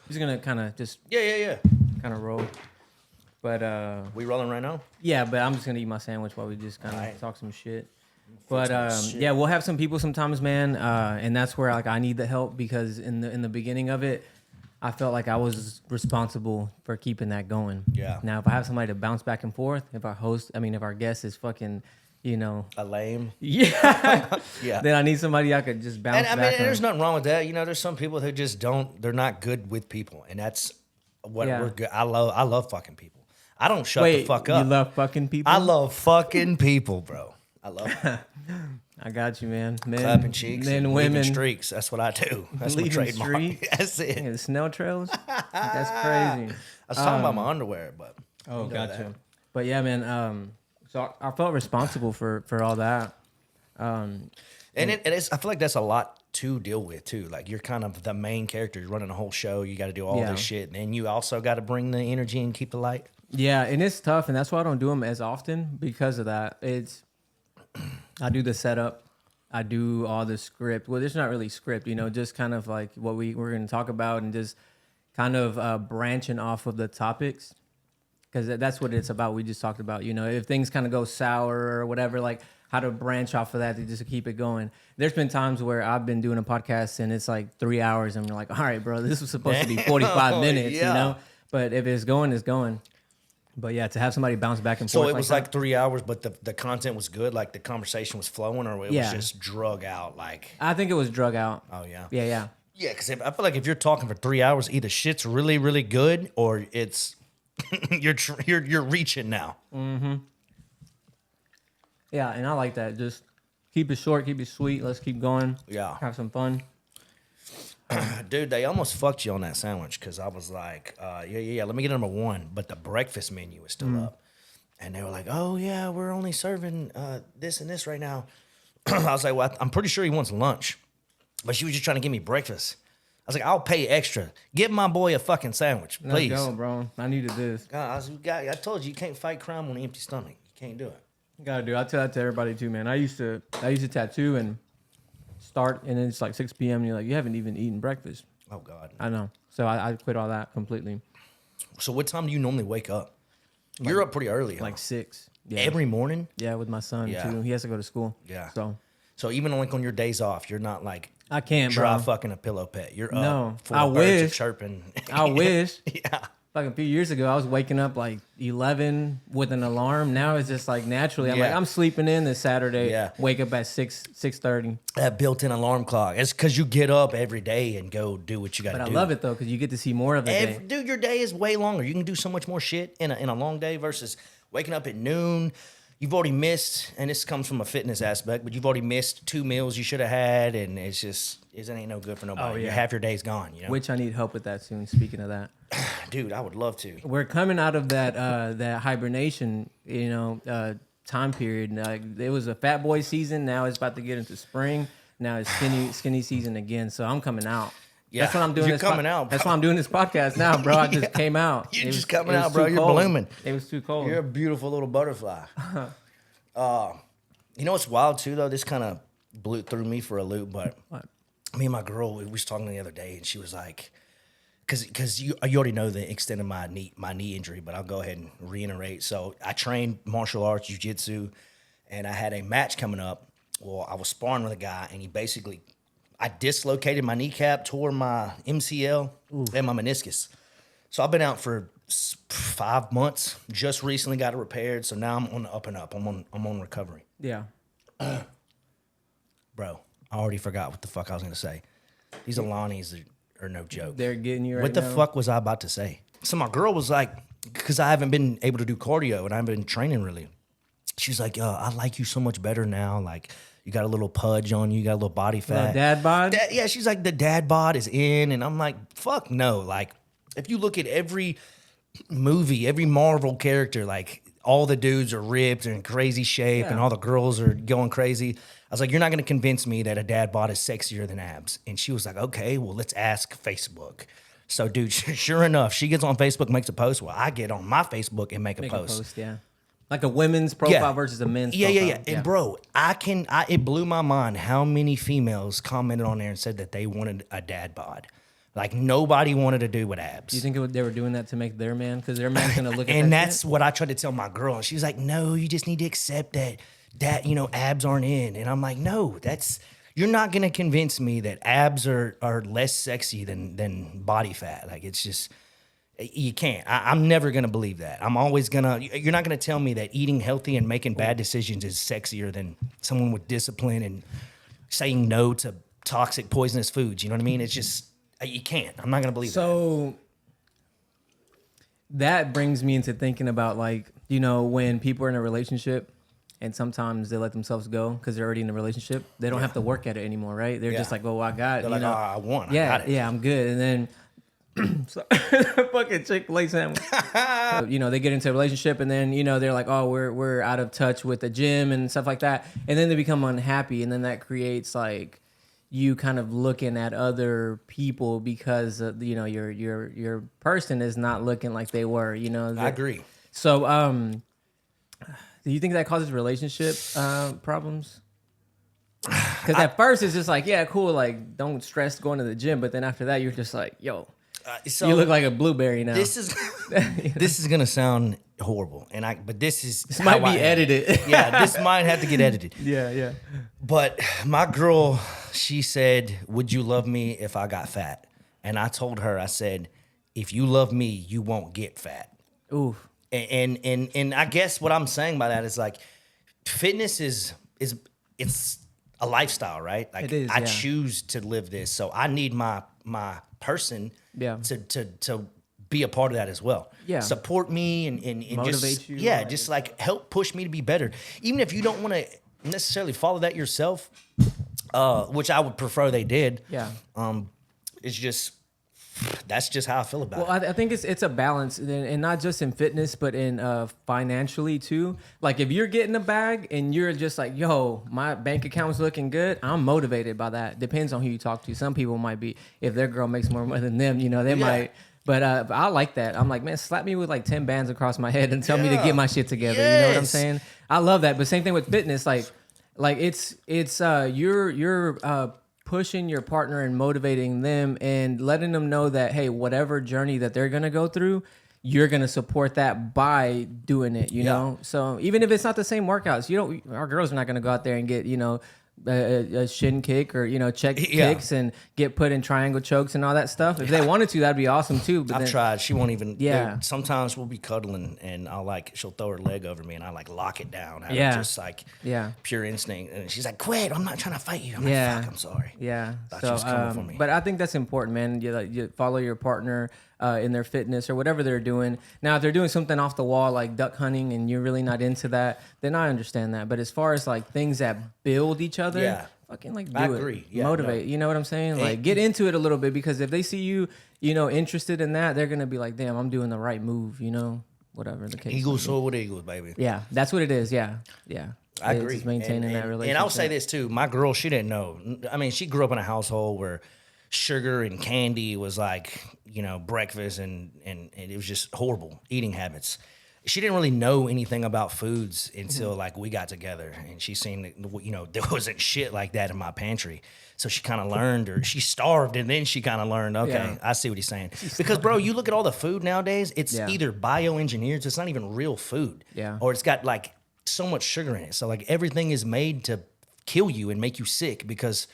Just gonna kind of just Yeah. kind of roll. But We rolling right now? yeah, but I'm just gonna eat my sandwich while we just kind of Alright. talk some shit. But shit. yeah, we'll have some people sometimes, man, and that's where like I need the help because in the beginning of it, I felt like I was responsible for keeping that going. Yeah. Now, if I have somebody to bounce back and forth, if our guest is fucking, A lame. yeah, Yeah. then I need somebody I could just bounce And I mean, back there's on. nothing wrong with that. There's some people who just they're not good with people. And that's what Yeah. we're good. I love fucking people. I don't shut Wait, the fuck up. you love fucking people? I love fucking people, bro. I love them. I got you, man. Men, Clapping cheeks men, and women, leaving streaks. That's what I do. That's my leaving trademark. streaks? That's it. Yeah, the snail trails. That's crazy. I was talking about my underwear, but Oh, you know gotcha. that. But yeah, man. So I felt responsible for all that. And it's, I feel like that's a lot to deal with too. Like you're kind of the main character. You're running a whole show. You got to do all Yeah. this shit, and then you also got to bring the energy and keep the light. Yeah, and it's tough, and that's why I don't do them as often because of that. I do the setup, I do all the script. Well, there's not really script, just kind of like what we're going to talk about, and just kind of branching off of the topics, because that's what it's about. We just talked about, if things kind of go sour or whatever, like how to branch off of that to just keep it going. There's been times where I've been doing a podcast and it's like 3 hours, and we're like, all right, bro, this was supposed to be 45 minutes, Yeah. But if it's going, it's going. But yeah, to have somebody bounce back and So forth. it was that. like 3 hours, but the content was good. Like the conversation was flowing, or it Yeah. was just drug out. Like, I think it was drug out. oh yeah, Yeah. yeah. Because I feel like if you're talking for 3 hours, either shit's really really good, or it's you're reaching now. Yeah, and I like that. Just keep it short, keep it sweet. Let's keep going. Yeah. Have some fun. Dude, they almost fucked you on that sandwich because I was like, yeah, let me get number one. But the breakfast menu was still up. And they were like, oh, yeah, we're only serving this and this right now. I was like, well, I'm pretty sure he wants lunch. But she was just trying to give me breakfast. I was like, I'll pay extra. Give my boy a fucking sandwich, please. Let's go, bro. I needed this. God, I told you can't fight crime on an empty stomach. You can't do it. Gotta do. I tell that to everybody too, man. I used to tattoo and start, and then it's like 6 p.m. and you're like, you haven't even eaten breakfast. Oh, God. I know. So I quit all that completely. So what time do you normally wake up? You're up pretty early, huh? Like 6. Yeah. Every morning? Yeah, with my son Yeah. too. He has to go to school. Yeah. So even like on your days off, you're not like I can't, dry bro. fucking a pillow pet. You're No. up. Full I of birds are wish. chirping. I wish. Yeah. Like a few years ago, I was waking up like 11 with an alarm. Now it's just like naturally. I'm Yeah. like, I'm sleeping in this Saturday. Yeah. Wake up at 6:30. That built-in alarm clock. It's because you get up every day and go do what you got to But do. I love it though because you get to see more of the day. Dude, your day is way longer. You can do so much more shit in a long day versus waking up at noon. You've already missed, and this comes from a fitness aspect, but you've already missed 2 meals you should have had, and it ain't no good for nobody. Oh, yeah. Half your day's gone, Which I need help with that soon. Speaking of that, Dude, I would love to. we're coming out of that hibernation, time period. It was a fat boy season. Now it's about to get into spring. Now it's skinny season again. So I'm coming out. Yeah, That's what I'm doing. you're coming out, That's bro. why I'm doing this podcast now, bro. I just came out. You're It just was- coming it was out, bro. too You're cold. blooming. It was too cold. You're a beautiful little butterfly. You know what's wild too, though? This kind of blew through me for a loop, but What? me and my girl, we was talking the other day, and she was like, because you already know the extent of my knee injury, but I'll go ahead and reiterate. So I trained martial arts, jiu-jitsu, and I had a match coming up. Well, I was sparring with a guy, and I dislocated my kneecap, tore my MCL, and my meniscus. So I've been out for 5 months. Just recently got it repaired, so now I'm on the up and up. I'm on recovery. Yeah. Bro, I already forgot what the fuck I was gonna say. These Alanis are no joke. They're getting you right What the now. fuck was I about to say? So my girl was like, because I haven't been able to do cardio and I haven't been training really. She was like, I like you so much better now. Like, you got a little pudge on you, you got a little body fat. Dad bod? Yeah, she's like, the dad bod is in. And I'm like, fuck no. Like, if you look at every movie, every Marvel character, like, all the dudes are ripped and in crazy shape and Yeah. all the girls are going crazy. I was like, you're not going to convince me that a dad bod is sexier than abs. And she was like, okay, well, let's ask Facebook. So, dude, sure enough, she gets on Facebook, makes a post. Well, I get on my Facebook and make a post. Yeah. Like a women's profile versus a men's profile. Yeah. And bro, it blew my mind how many females commented on there and said that they wanted a dad bod. Like nobody wanted to do with abs. Do you think they were doing that to make their man? Because their man's gonna look at that. And that's shit? what I tried to tell my girl. And she was like, no, you just need to accept that, abs aren't in. And I'm like, no, you're not going to convince me that abs are less sexy than body fat. Like, it's just, you can't. I'm never going to believe that. I'm always going to, you're not going to tell me that eating healthy and making bad decisions is sexier than someone with discipline and saying no to toxic, poisonous foods. You know what I mean? It's just, you can't. I'm not going to believe that. So that brings me into thinking about, like, when people are in a relationship and sometimes they let themselves go because they're already in a relationship, they don't have to work at it anymore, right? They're just like, well, I got, They're like, oh, I won. Yeah, I got it. yeah, I'm good. And then fucking Chick-fil-A sandwich. So, they get into a relationship and then, they're like, oh, we're out of touch with the gym and stuff like that. And then they become unhappy. And then that creates like you kind of looking at other people because, your person is not looking like they were, I agree. So, do you think that causes relationship problems? Because at first it's just like, yeah, cool, like don't stress going to the gym, but then after that you're just like, yo, So you look like a blueberry now. This is gonna sound horrible, but this might be edited. Yeah, this might have to get edited. Yeah. But my girl, she said, "Would you love me if I got fat?" And I told her, I said, "If you love me, you won't get fat." Ooh. And I guess what I'm saying by that is like, fitness is it's a lifestyle, right? Like it is, I choose to live this, so I need my person to be a part of that as well. Yeah. Support me and motivate just, you. Yeah, just like help push me to be better. Even if you don't want to necessarily follow that yourself, which I would prefer they did. Yeah. It's just, that's just how I feel about it. Well, I think it's a balance, and not just in fitness, but in financially too. Like if you're getting a bag and you're just like, yo, my bank account's looking good, I'm motivated by that. Depends on who you talk to. Some people might be, if their girl makes more money than them, they might. But I like that. I'm like, man, slap me with like 10 bands across my head and tell me to get my shit together. Yes. You know what I'm saying? I love that. But same thing with fitness. Like it's you're pushing your partner and motivating them and letting them know that, hey, whatever journey that they're gonna go through, you're gonna support that by doing it. You know. So even if it's not the same workouts, our girls are not gonna go out there and get a shin kick or check kicks and get put in triangle chokes and all that stuff. If they wanted to, that'd be awesome too. But I've tried. She won't even. Yeah. Dude, sometimes we'll be cuddling and she'll throw her leg over me and I like lock it down. Just like pure instinct. And she's like, "Quit! I'm not trying to fight you." I'm like, "Fuck, I'm sorry." Yeah. Thought she was coming for me. But I think that's important, man. You follow your partner in their fitness or whatever they're doing. Now, if they're doing something off the wall like duck hunting and you're really not into that, then I understand that. But as far as like things that build each other, fucking like do I it. agree. Yeah, motivate. no. You know what I'm saying? Like get into it a little bit, because if they see you, interested in that, they're gonna be like, damn, I'm doing the right move. Whatever the case. Eagles soar with eagles, baby. Yeah, that's what it is. Yeah. I agree. Just maintaining that relationship. And I'll say this too: my girl, she didn't know. I mean, she grew up in a household where sugar and candy was like, breakfast, and it was just horrible eating habits. She didn't really know anything about foods until like we got together, and she seen that, there wasn't shit like that in my pantry. So she kind of learned, or she starved, and then she kind of learned, okay, I see what he's saying. Because, bro, you look at all the food nowadays, it's either bioengineered, so it's not even real food. Yeah. Or it's got like so much sugar in it. So like everything is made to kill you and make you sick, because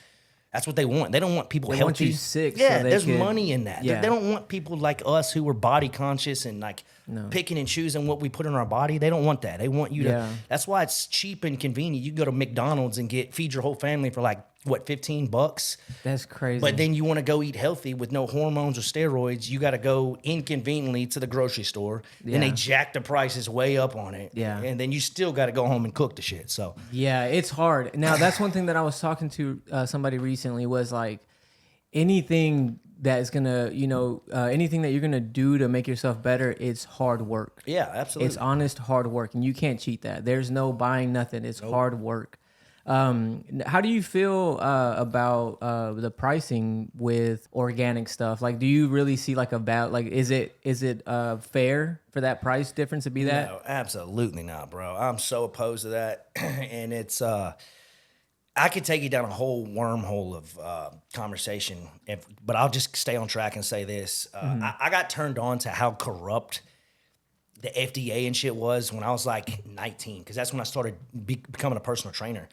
that's what they want. They don't want people healthy. They want you sick. Yeah, so there's money in that. Yeah. They don't want people like us who are body conscious and like picking and choosing what we put in our body. They don't want that. They want you to. That's why it's cheap and convenient. You can go to McDonald's and feed your whole family for like what, $15? That's crazy. But then you want to go eat healthy with no hormones or steroids. You got to go inconveniently to the grocery store. Then they jack the prices way up on it. Yeah. And then you still got to go home and cook the shit. So yeah, it's hard. Now that's one thing that I was talking to somebody recently was like, anything that is gonna, anything that you're gonna do to make yourself better, it's hard work. Yeah, absolutely. It's honest hard work, and you can't cheat that. There's no buying nothing. It's hard work. How do you feel about the pricing with organic stuff? Like, do you really see like is it fair for that price difference to be that? No, absolutely not, bro. I'm so opposed to that, and it's I could take you down a whole wormhole of conversation, but I'll just stay on track and say this. I got turned on to how corrupt the FDA and shit was when I was like 19, because that's when I started becoming a personal trainer.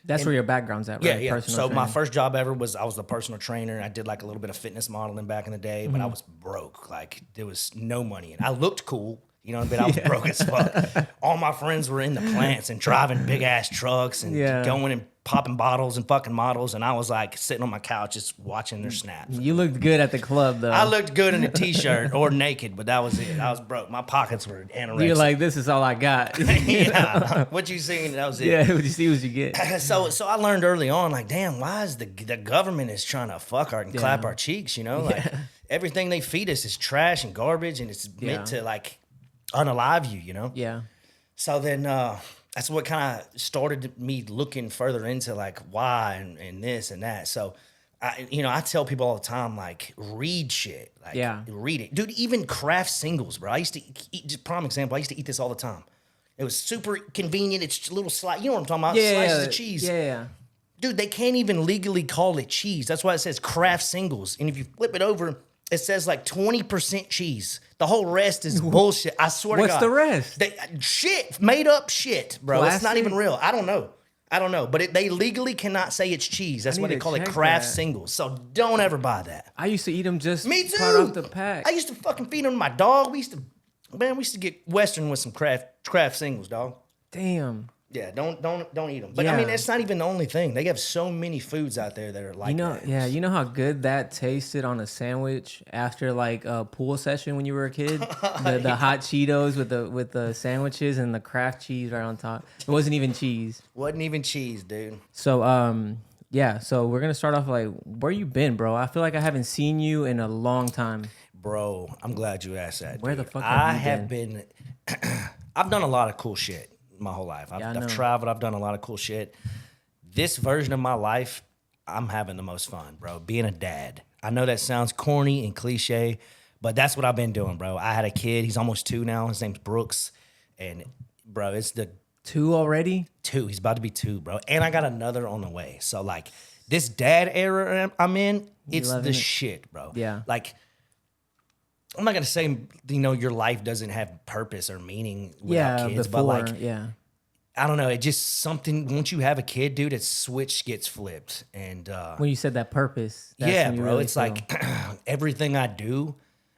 That's where your background's at, right? Yeah. Personal So training. my first job ever was I was the personal trainer. I did like a little bit of fitness modeling back in the day, but I was broke. Like there was no money, and I looked cool. You know, but I was broke as fuck. All my friends were in the plants and driving big ass trucks and going and popping bottles and fucking models, and I was like sitting on my couch just watching their snaps. You looked good at the club, though. I looked good in a t-shirt or naked, but that was it. I was broke. My pockets were anorexic. You're like, this is all I got. Yeah. What you seen? That was it. Yeah, what you see, what you get. So I learned early on, like, damn, why is the government is trying to fuck our and clap our cheeks? You know, like everything they feed us is trash and garbage, and it's meant to like unalive you. You know. Yeah. So then that's what kind of started me looking further into like why and this and that. So I tell people all the time, like, read shit. Like, read it. Dude, even craft singles, bro. I used to eat, just prime example, I used to eat this all the time. It was super convenient. It's a little slice. You know what I'm talking about? Slices of cheese. Yeah. Dude, they can't even legally call it cheese. That's why it says craft singles. And if you flip it over, it says like 20% cheese. The whole rest is bullshit. I swear to God. What's the rest? Shit. Made up shit, bro. Plastic? It's not even real. I don't know. But they legally cannot say it's cheese. That's why they call it craft singles. So don't ever buy that. I used to eat them just Me too. part off the pack. I used to fucking feed them to my dog. We used to get Western with some craft singles, dog. Damn. Yeah, don't eat them. But I mean, it's not even the only thing. They have so many foods out there that are like that. Yeah, you know how good that tasted on a sandwich after like a pool session when you were a kid? The hot Cheetos with the sandwiches and the Kraft cheese right on top. It wasn't even cheese. Wasn't even cheese, dude. So so we're gonna start off like, where you been, bro? I feel like I haven't seen you in a long time. Bro, I'm glad you asked that. Where dude. the fuck have you have been? I've done a lot of cool shit my whole life. I've traveled. I've done a lot of cool shit. This version of my life, I'm having the most fun, bro. Being a dad. I know that sounds corny and cliche, but that's what I've been doing, bro. I had a kid. He's almost 2 now. His name's Brooks. And, bro, it's the 2 already? 2. He's about to be 2, bro. And I got another on the way. So, like, this dad era I'm in, it's the shit, bro. Yeah. Like, I'm not gonna say, your life doesn't have purpose or meaning without kids, but like, I don't know. It just something. Once you have a kid, dude, its switch gets flipped. And when you said that purpose, bro, really it's like everything I do,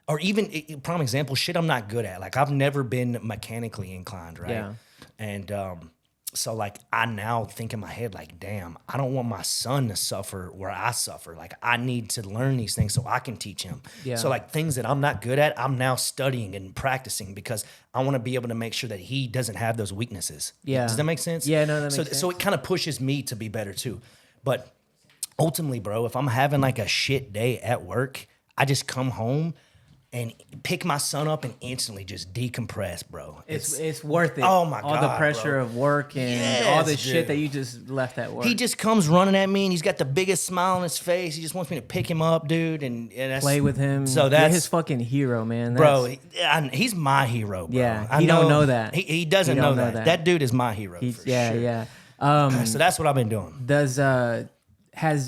or even prime example, shit I'm not good at. Like I've never been mechanically inclined, right? Yeah. And so like I now think in my head, like, damn, I don't want my son to suffer where I suffer. Like I need to learn these things so I can teach him. Yeah. So like things that I'm not good at, I'm now studying and practicing because I want to be able to make sure that he doesn't have those weaknesses. Yeah. Does that make sense? Yeah, no, that makes sense. So it kind of pushes me to be better too. But ultimately, bro, if I'm having like a shit day at work, I just come home and pick my son up and instantly just decompress, bro. It's worth it. Oh my God, all the pressure bro. of work and all the shit that you just left at work. He just comes running at me and he's got the biggest smile on his face. He just wants me to pick him up, dude, and that's, play with him. So You're that's his fucking hero, man. bro. He's my hero, bro. Yeah, he don't know that. He doesn't know that. That dude is my hero. For sure. Yeah. So that's what I've been doing. Does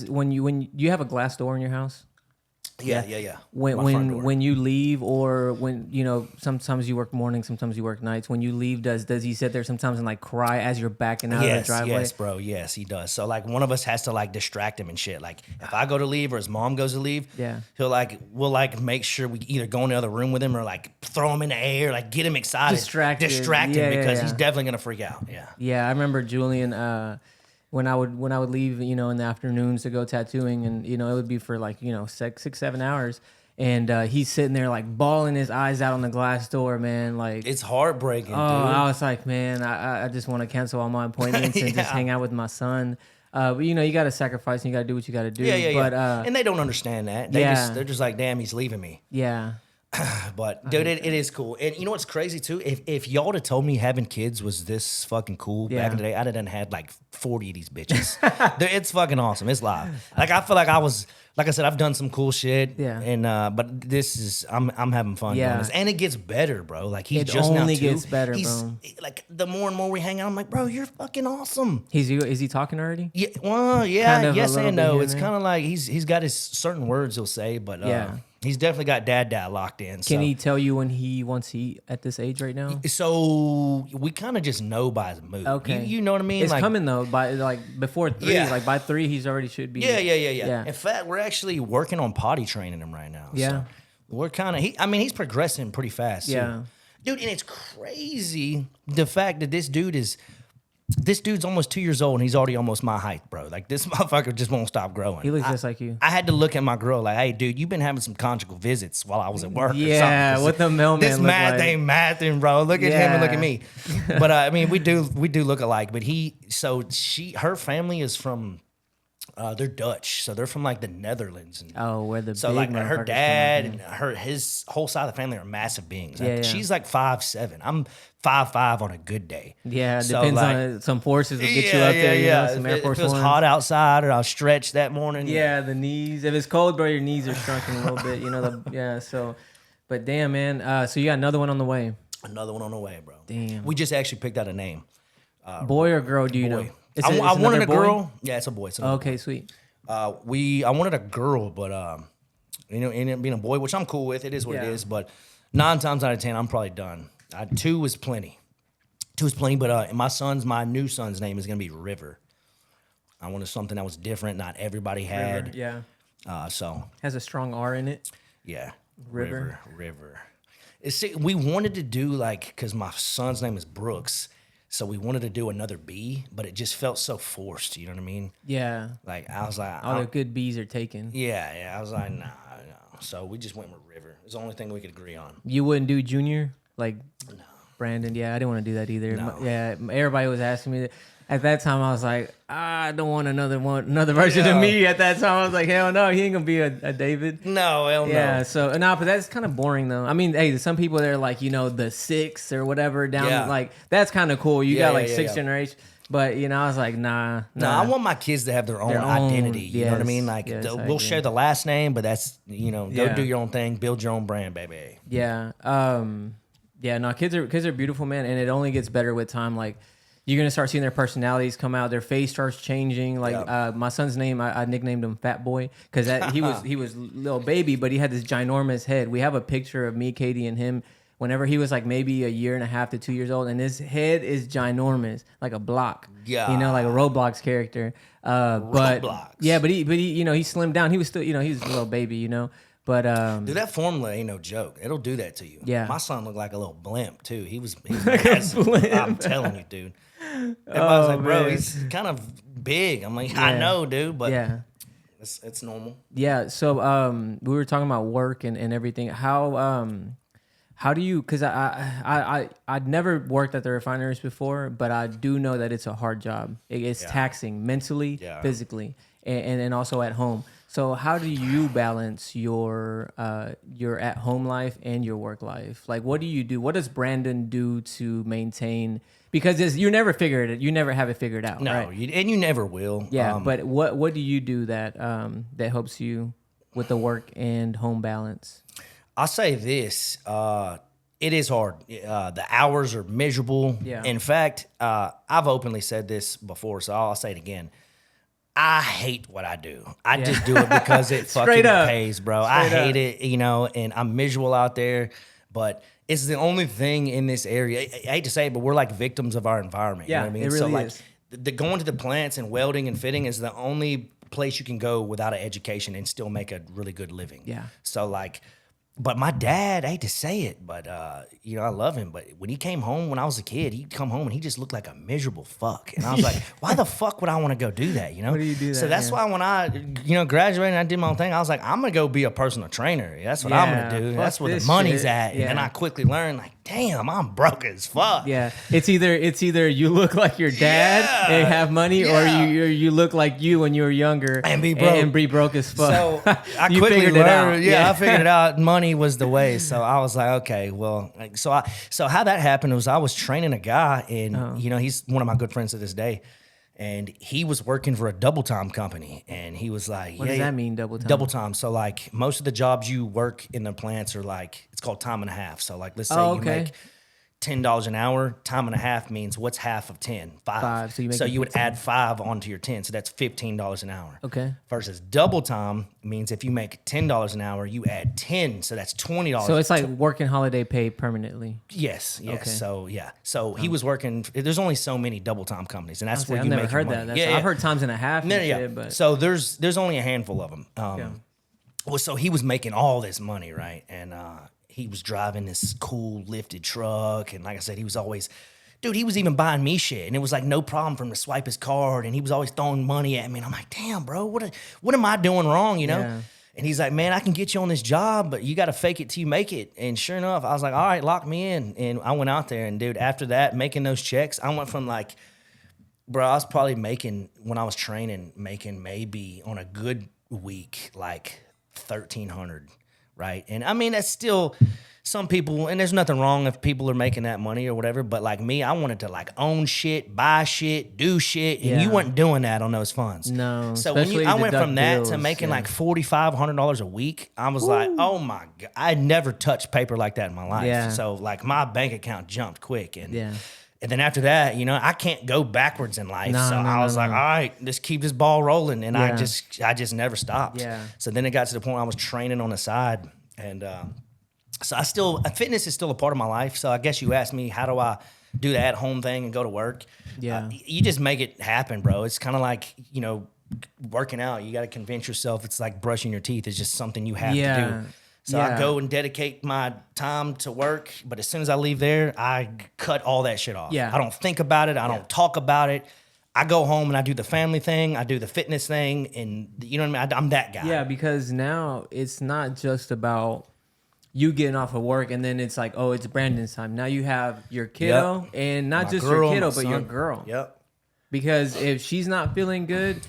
when you have a glass door in your house? Yeah. When you leave, or when sometimes you work mornings, sometimes you work nights. When you leave, does he sit there sometimes and like cry as you're backing out of the driveway? Yes, bro. Yes, he does. So like one of us has to like distract him and shit. Like if I go to leave or his mom goes to leave, we'll like make sure we either go in the other room with him or like throw him in the air, like get him excited, distract him because he's definitely gonna freak out. Yeah. I remember Julian. When I would leave, in the afternoons to go tattooing, and it would be for like 6-7 hours, and he's sitting there like bawling his eyes out on the glass door, man. Like it's heartbreaking. Dude. I was like, man, I just want to cancel all my appointments and just hang out with my son. But you got to sacrifice and you got to do what you got to do. But and they don't understand that. They're just like, damn, he's leaving me. Yeah. But dude, it is cool. And you know what's crazy too? If y'all would have told me having kids was this fucking cool back in the day, I'd have done had like 40 of these bitches. It's fucking awesome. It's live. Like I feel like I was like I said, I've done some cool shit. Yeah. And but this is I'm having fun Yeah. doing this, and it gets better, bro. Like he's It just now only two. gets better, he's, bro. Like the more and more we hang out, I'm like, bro, you're fucking awesome. Is he talking already? Yeah, well, yeah, Kind of a yes little and bit no. here It's and there. kind of like he's got his certain words he'll say, but Yeah. he's definitely got dad locked in. Can he tell you when he wants to eat at this age right now? So we kind of just know by his mood. Okay. You know what I mean? It's like, coming though. By like before 3, Yeah. like by 3, he's already should be. Yeah. In fact, we're actually working on potty training him right now. Yeah. So we're kind of, he's progressing pretty fast. Too. Yeah. Dude, and it's crazy the fact that this dude's almost 2 years old and he's already almost my height, bro. Like this motherfucker just won't stop growing. He looks just like you. I had to look at my girl like, hey, dude, you've been having some conjugal visits while I was at work. Yeah, or something. what the mailman This look math like. ain't mathing, bro. Look at him and look at Yeah. me. But I mean, we do look alike. But her family is from, they're Dutch, so they're from like the Netherlands. And Oh, where the so big like her motherfuckers dad come and his whole side of the family are massive beings. Yeah, yeah. She's like 5'7". I'm 5'5" on a good day. Yeah, So, depends like, on some forces will get you up there. You know, some Air If Force it was Ones. hot outside or I was stretched that morning. Yeah, the knees. If it's cold, bro, your knees are shrunken a little bit. You know, so. But damn, man. So you got another one on the way. Another one on the way, bro. Damn. We just actually picked out a name. Boy or girl? Do you know? Boy. It's I wanted another a boy? girl. Yeah, it's a boy. It's another Okay, sweet. I wanted a girl, but ended up being a boy, which I'm cool with. It is what it Yeah. is. But 9 times out of 10, I'm probably done. 2 is plenty. 2 is plenty. But my new son's name is gonna be River. I wanted something that was different, not everybody had. Yeah. So Has a strong R in it. yeah, River. River. We wanted to do because my son's name is Brooks. So we wanted to do another B, but it just felt so forced. You know what I mean? Yeah. Like I was like, All the good B's are taken. yeah. I was like, nah. So we just went with River. It's the only thing we could agree on. You wouldn't do Junior? Like Brandon? Yeah, I didn't want to do that either. No. Yeah, everybody was asking me that. At that time, I was like, I don't want another version Yeah. of me. At that time, I was like, hell no, he ain't gonna be a David. No, hell no. Yeah, so but that's kind of boring though. I mean, hey, some people they're like, the 6 or whatever down, Yeah. like that's kind of cool. You Yeah, got like yeah, 6 yeah. generations, but I was like, nah. No, I want my kids to have their own identity. You know what I mean? Like yes, I we'll agree. share the last name, but that's go Yeah. do your own thing, build your own brand, baby. Yeah. No, kids are beautiful, man, and it only gets better with time. Like you're gonna start seeing their personalities come out, their face starts changing. Like Yeah. my son's name, I nicknamed him Fat Boy because he was little baby, but he had this ginormous head. We have a picture of me, Katie, and him whenever he was like maybe a year and a half to 2 years old, and his head is ginormous, like a block. Yeah. like a Roblox character. But Roblox. yeah, but he he slimmed down. He was still he was a little baby, But Dude, that formula ain't no joke. It'll do that to you. Yeah. My son looked like a little blimp too. He was massive. blimp. I'm telling you, dude. Everybody's like, bro, man. he's kind of big. I'm like, I know, dude, but yeah. it's normal. Yeah, so we were talking about work and everything. How do you? Because I'd never worked at the refineries before, but I do know that it's a hard job. It's taxing mentally, Yeah. physically, and also at home. So how do you balance your at home life and your work life? Like, what do you do? What does Brandon do to maintain? Because you never figure it. You never have it figured out. No, right? and you never will. Yeah, but what do you do that helps you with the work and home balance? I'll say this: it is hard. The hours are miserable. Yeah. In fact, I've openly said this before, so I'll say it again. I hate what I do. I just do it because it fucking up. pays, bro. I hate it, and I'm miserable out there, but it's the only thing in this area. I hate to say it, but we're like victims of our environment. Yeah, you know what I mean? it really so like is. the going to the plants and welding and fitting is the only place you can go without an education and still make a really good living. Yeah. So like, but my dad, I hate to say it, but I love him. But when he came home when I was a kid, he'd come home and he just looked like a miserable fuck. And I was like, why the fuck would I want to go do that? Why do you do So that, that's yeah. why when I graduated and I did my own thing, I was like, I'm gonna go be a personal trainer. That's what I'm Yeah, gonna do. fuck That's where the this money's shit. at. And then Yeah. I quickly learned, like, damn, I'm broke as fuck. Yeah, it's either you look like your dad Yeah. and have money, or Yeah. you look like you when you were younger And be broke. and be broke as fuck. So I You quickly figured it out. learned. Yeah, I figured it out. Money was the way. So I was like, okay, well, so how that happened was I was training a guy, and he's one of my good friends to this day. and he was working for a double time company, and he was like, What does that mean, double time? Double time. So like most of the jobs you work in the plants are like, it's called time and a half. So like, let's say you make $10 an hour. Time and a half means what's half of 10? 5. So you would add 5 onto your 10. So that's $15 an hour. Okay. Versus double time means if you make $10 an hour, you add 10. So that's $20. So it's like working holiday pay permanently. Yes. Okay. So yeah. So he was working. There's only so many double time companies, and that's where you I've never make heard your money. that. I've heard times and a half. And shit, but so there's only a handful of them. Well, so he was making all this money, right? And he was driving this cool lifted truck, and like I said, he was always, dude, he was even buying me shit, and it was like no problem for him to swipe his card, and he was always throwing money at me, and I'm like, damn, bro, what am I doing wrong, you know? Yeah. And he's like, man, I can get you on this job, but you got to fake it till you make it. And sure enough, I was like, all right, lock me in. And I went out there, and dude, after that, making those checks, I went from like, bro, I was probably making, when I was training, making maybe on a good week, like 1,300, right? And I mean, that's still some people, and there's nothing wrong if people are making that money or whatever, but like me, I wanted to like own shit, buy shit, do shit, and you weren't doing that on those funds. No. So when I went from that to making like $4,500 a week, I was like, oh my God, I never touched paper like that in my life. Yeah. So like my bank account jumped quick. And and then after that, you know, I can't go backwards in life. I was like, all right, let's keep this ball rolling. And I just never stopped. Yeah. So then it got to the point I was training on the side. And so fitness is still a part of my life. So I guess you asked me, how do I do the at-home thing and go to work? Yeah. You just make it happen, bro. It's kind of like, you know, working out. You got to convince yourself it's like brushing your teeth. It's just something you have to do. So I go and dedicate my time to work, but as soon as I leave there, I cut all that shit off. Yeah. I don't think about it. I don't talk about it. I go home and I do the family thing. I do the fitness thing, and you know what I mean? I'm that guy. Yeah, because now it's not just about you getting off of work and then it's like, oh, it's Brandon's time. Now you have your kiddo, and not just your kiddo, but your girl. Yep. Because if she's not feeling good,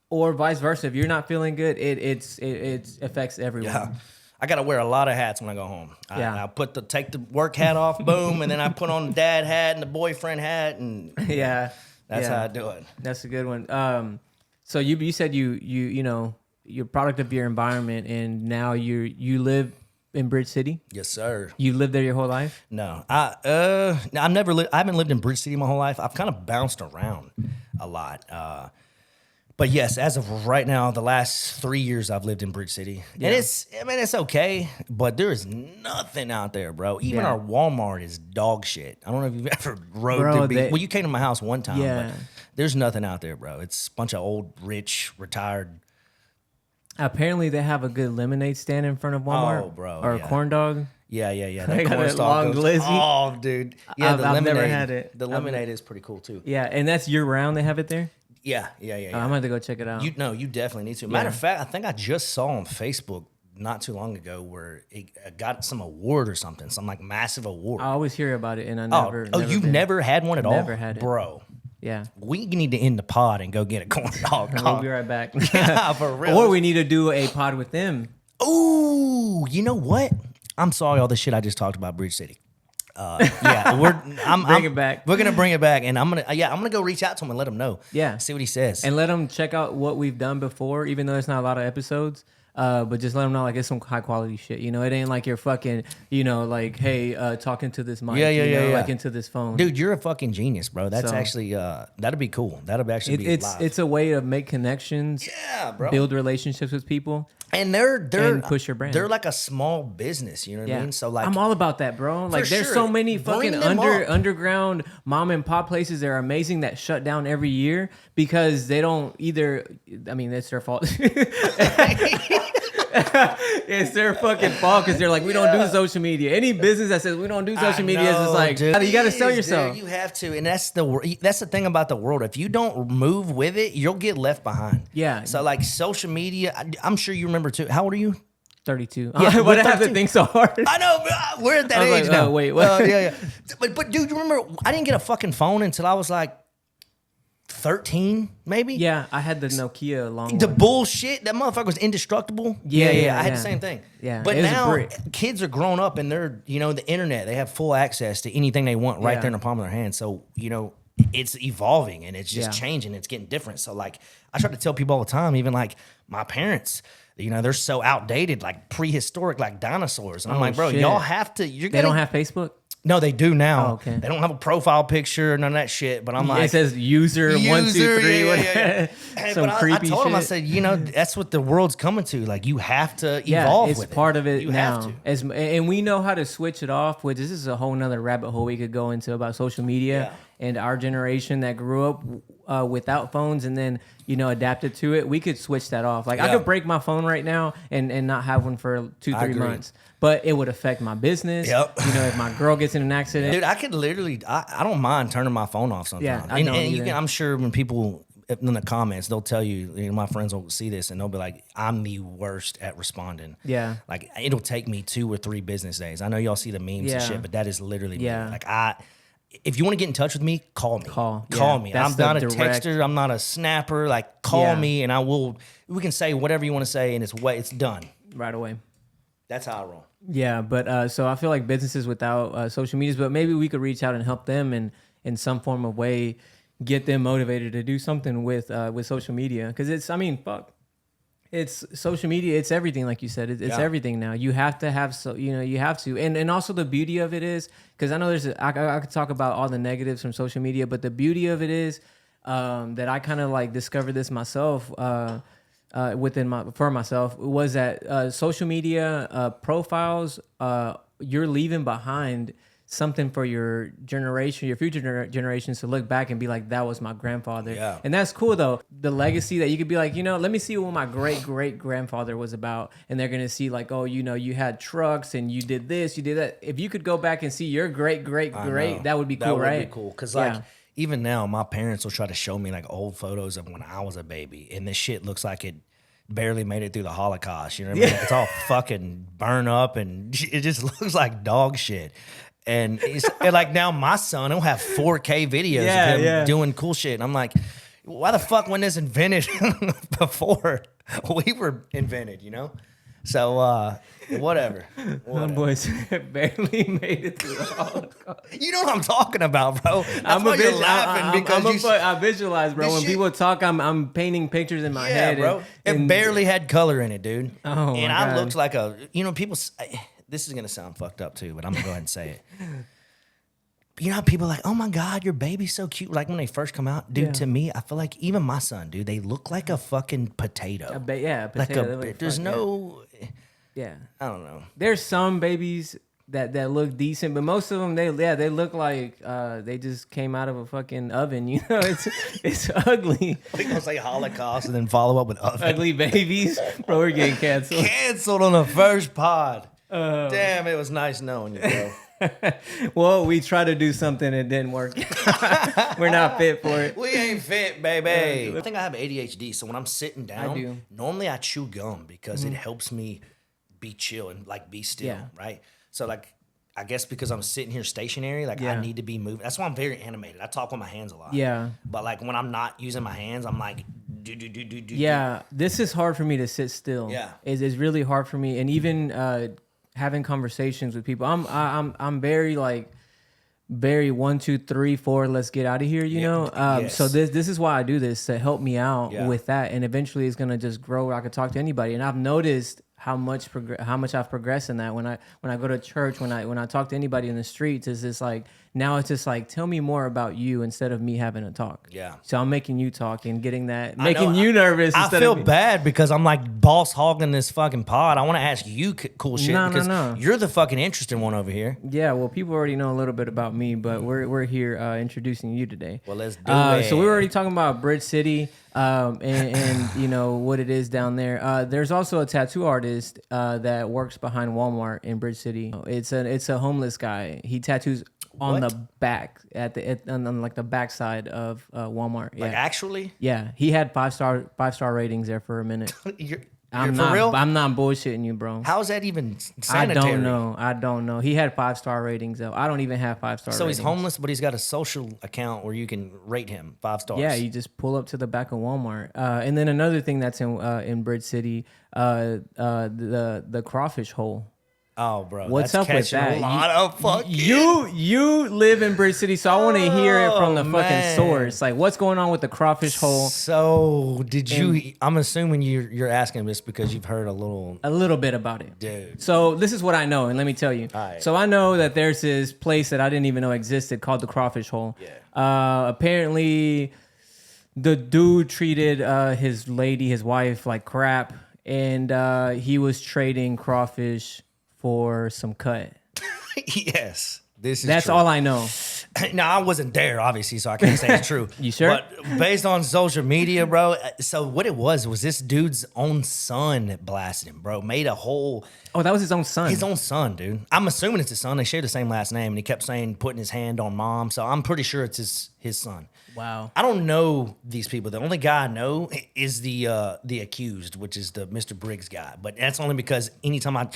or vice versa, if you're not feeling good, it affects everyone. Yeah. I got to wear a lot of hats when I go home. I take the work hat off, boom, and then I put on the dad hat and the boyfriend hat, and that's how I do it. That's a good one. So you said you know, you're a product of your environment, and now you live in Bridge City. Yes, sir. You lived there your whole life? No, I haven't lived in Bridge City my whole life. I've kind of bounced around a lot. But yes, as of right now, the last 3 years I've lived in Bridge City. Yeah. And it's okay, but there is nothing out there, bro. Even our Walmart is dog shit. I don't know if you've ever rode through. Well, you came to my house one time, but there's nothing out there, bro. It's a bunch of old, rich, retired. Apparently they have a good lemonade stand in front of Walmart. Oh, bro. Or a corn dog. Yeah. They got that long glizzy. Oh, dude. Yeah, I've never had it. The lemonade is pretty cool, too. Yeah, and that's year-round they have it there? Yeah. I'm gonna have to go check it out. You definitely need to. Matter of fact, I think I just saw on Facebook not too long ago where it got some award or something, some like massive award. I always hear about it, and I never. You've never had one at all? Never had it, bro. Yeah, we need to end the pod and go get a corn dog. We'll be right back. Yeah, for real. Or we need to do a pod with them. Ooh, you know what? I'm sorry, all the shit I just talked about Bridge City. Bring it back. We're gonna bring it back, and I'm gonna go reach out to him and let him know. Yeah, see what he says, and let him check out what we've done before, even though it's not a lot of episodes. But just let them know, like, it's some high quality shit. You know, it ain't like you're fucking, you know, like, hey, talking to this mic, like into this phone. Dude, you're a fucking genius, bro. That's actually that'd be cool. That'd actually be live. It's a way to make connections. Yeah, bro. Build relationships with people. And they're and push your brand. They're like a small business, you know what I mean? So like, I'm all about that, bro. Like, there's so many fucking underground mom and pop places that are amazing that shut down every year because they don't either. I mean, it's their fault. It's their fucking fault because they're like, we don't do social media. Any business that says we don't do social media is just like, dude, you got to sell yourself. Dude, you have to, and that's the thing about the world. If you don't move with it, you'll get left behind. Yeah. So like social media, I'm sure you remember too. How old are you? 32. Yeah, but I have to think so hard. I know. We're at that age like, now. Oh, wait, what? Yeah. But dude, you remember? I didn't get a fucking phone until I was like 13, maybe. Yeah, I had the Nokia long. The bullshit, that motherfucker was indestructible. Yeah. I had the same thing. Yeah, but now kids are grown up and they're, you know, the internet. They have full access to anything they want right there in the palm of their hand. So, you know, it's evolving and it's just changing. It's getting different. So like I try to tell people all the time, even like my parents, you know, they're so outdated, like prehistoric, like dinosaurs. And I'm like, bro, y'all have to. They don't have Facebook? No, they do now. Oh, okay. They don't have a profile picture, none of that shit. But I'm like, it says user 123. Yeah. Some but creepy I told him, I shit. said, you know, that's what the world's coming to. Like, you have to evolve it's with part of it you now. have to. And we know how to switch it off, which this is a whole nother rabbit hole we could go into about social media and our generation that grew up without phones and then, you know, adapted to it. We could switch that off. Like I could break my phone right now and not have one for 2-3 months. But it would affect my business. Yep. You know, if my girl gets in an accident. Dude, I could literally, I don't mind turning my phone off sometimes. Yeah, I don't either. I'm sure when people in the comments, they'll tell you, you know, my friends will see this and they'll be like, I'm the worst at responding. Yeah. Like, it'll take me 2 or 3 business days. I know y'all see the memes and shit, but that is literally me. Like, if you want to get in touch with me, call me. Call me. I'm not a texter. I'm not a snapper. Like, call me and we can say whatever you want to say and it's done. Right away. That's how I roll. Yeah, but so I feel like businesses without social medias, but maybe we could reach out and help them and in some form of way get them motivated to do something with social media. Because it's social media. It's everything, like you said. It's everything now. You have to have you have to, and also the beauty of it is because I know I could talk about all the negatives from social media, but the beauty of it is that I kind of like discovered this myself. For myself was that social media profiles, you're leaving behind something for your generation, your future generations to look back and be like, that was my grandfather. Yeah. And that's cool though. The legacy that you could be like, you know, let me see what my great grandfather was about. And they're going to see like, oh, you know, you had trucks and you did this, you did that. If you could go back and see your great, that would be cool, right? That would be cool. Cause like, even now, my parents will try to show me like old photos of when I was a baby, and this shit looks like it barely made it through the Holocaust. You know what I mean? It's all fucking burned up, and it just looks like dog shit. And and like now, my son will have 4K videos of him doing cool shit, and I'm like, why the fuck wasn't this invented before we were invented? You know? So whatever. My boys barely made it through the Holocaust. You know what I'm talking about, bro. That's why you're laughing because I visualize, bro. When people talk, I'm painting pictures in my head. Bro. It barely had color in it, dude. Oh, and my God. I looked like a, you know, people. This is gonna sound fucked up too, but I'm gonna go ahead and say it. You know how people are like, oh my God, your baby's so cute. Like when they first come out, dude, to me, I feel like even my son, dude, they look like a fucking potato. A potato. Like there's no... Yeah. I don't know. There's some babies that look decent, but most of them, they look like they just came out of a fucking oven, you know? It's ugly. We gonna say Holocaust and then follow up with oven. Ugly babies? Bro, we're getting canceled. Canceled on the first pod. Damn, it was nice knowing you, bro. Well, we tried to do something, it didn't work. We're not fit for it. We ain't fit, baby. I think I have ADHD, so when I'm sitting down, normally I chew gum because it helps me be chill and like be still, right? So like, I guess because I'm sitting here stationary, like I need to be moving. That's why I'm very animated. I talk with my hands a lot. Yeah. But like when I'm not using my hands, I'm like do. Yeah, this is hard for me to sit still. Yeah, it's really hard for me, and even having conversations with people, I'm very like very 1, 2, 3, 4. Let's get out of here, you know. So this is why I do this to help me out with that, and eventually it's gonna just grow where I could talk to anybody. And I've noticed how much I've progressed in that. When I go to church, when I talk to anybody in the streets, is this like now it's just like tell me more about you instead of me having to talk. Yeah. So I'm making you talk and getting that, making you nervous. I feel bad because I'm like boss hogging this fucking pod. I want to ask you cool shit because you're the fucking interesting one over here. Yeah. Well, people already know a little bit about me, but we're here introducing you today. Well, let's do it. So we were already talking about Bridge City. And you know what it is down there. There's also a tattoo artist that works behind Walmart in Bridge City. It's a homeless guy. He tattoos on the back on like the back side of Walmart. Like actually? Yeah, he had 5-star ratings there for a minute. I'm not, for real? I'm not bullshitting you, bro. How is that even sanitary? I don't know. He had 5-star ratings though. I don't even have 5-star ratings. So he's homeless, but he's got a social account where you can rate him 5 stars. Yeah, you just pull up to the back of Walmart. And then another thing that's in Bridge City, the crawfish hole. Oh, bro, What's that's up with catching that? a lot of fucking. You live in Bridge City, so I want to hear it from the fucking man. source. Like, what's going on with the crawfish hole? So, did you? I'm assuming you're asking this because you've heard a little bit about it, dude. So this is what I know, and let me tell you. Alright. So I know that there's this place that I didn't even know existed called the Crawfish Hole. Yeah. Apparently, the dude treated his wife like crap, and he was trading crawfish for some cut. Yes, this is. That's true. all I know. No, I wasn't there, obviously, so I can't say it's true. You sure? But based on social media, bro. So what it was this dude's own son that blasted him, bro. Made a whole. Oh, that was his own son. His own son, dude. I'm assuming it's his son. They share the same last name, and he kept saying putting his hand on mom. So I'm pretty sure it's his son. Wow. I don't know these people. The only guy I know is the accused, which is the Mr. Briggs guy. But that's only because anytime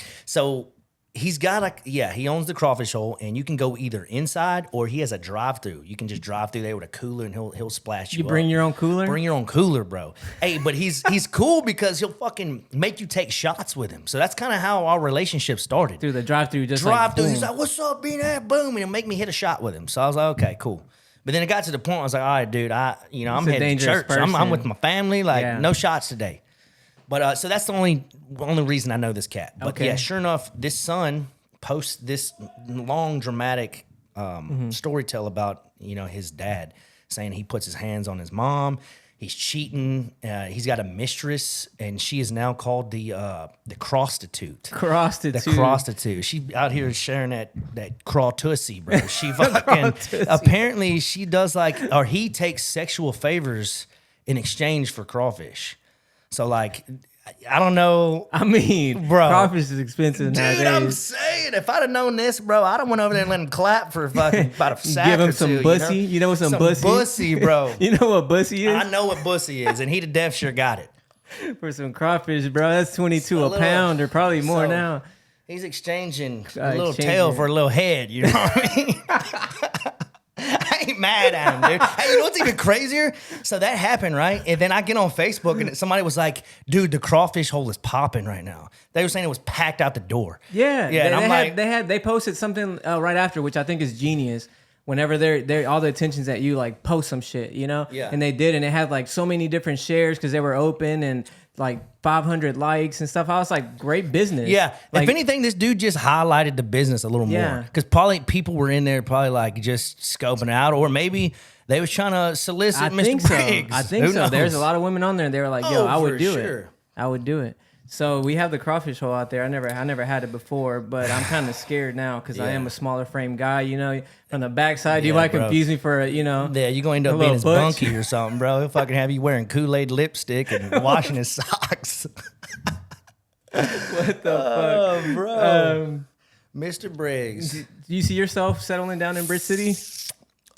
he's got he owns the crawfish hole, and you can go either inside or he has a drive-through. You can just drive through there with a cooler, and he'll splash you. You bring up. your own cooler? Bring your own cooler, bro. Hey, but he's cool because he'll fucking make you take shots with him. So that's kind of how our relationship started. Through the drive-through, just Drive-through. like, He's like, "What's up, BNash?" Boom, and he'll make me hit a shot with him. So I was like, "Okay, cool." But then it got to the point I was like, "All right, dude, I'm heading to church. I'm with my family. Like, no shots today." But so that's the only reason I know this cat. But yeah, sure enough, this son posts this long dramatic storytell about his dad saying he puts his hands on his mom. He's cheating. He's got a mistress, and she is now called the prostitute. Prostitute. The prostitute. She out here sharing that craw tussy, bro. She fucking apparently she does he takes sexual favors in exchange for crawfish. So I don't know. I mean, bro, crawfish is expensive nowadays. Dude, I'm saying, if I'd have known this, bro, I'd have went over there and let him clap for fucking about a sack Give him or some two, bussy. You know what some bussy? Bussy, bro. You know what bussy is? I know what bussy is, and he to death sure got it. For some crawfish, bro, that's 22 a pound or probably more now. He's exchanging a little tail for a little head. You know what I mean? I ain't mad at him, dude. Hey, you know what's even crazier? So that happened, right? And then I get on Facebook and somebody was like, dude, the crawfish hole is popping right now. They were saying it was packed out the door. Yeah. And they posted something right after, which I think is genius. Whenever they're all the attention's at you, like post some shit, Yeah. And they did, and it had so many different shares because they were open and 500 likes and stuff. I was like, great business. Yeah. If anything, this dude just highlighted the business a little more. Because probably people were in there just scoping out, or maybe they was trying to solicit Mr. Briggs. I think so. There's a lot of women on there, and they were like, yo, I would do it. I would do it. So we have the crawfish hole out there. I never had it before, but I'm kind of scared now because I am a smaller frame guy. From the backside, you might confuse me for Yeah, you're going to end up being his bunkie or something, bro. He'll fucking have you wearing Kool-Aid lipstick and washing his socks. What the fuck? Bro. Mr. Briggs. Do you see yourself settling down in Bridge City?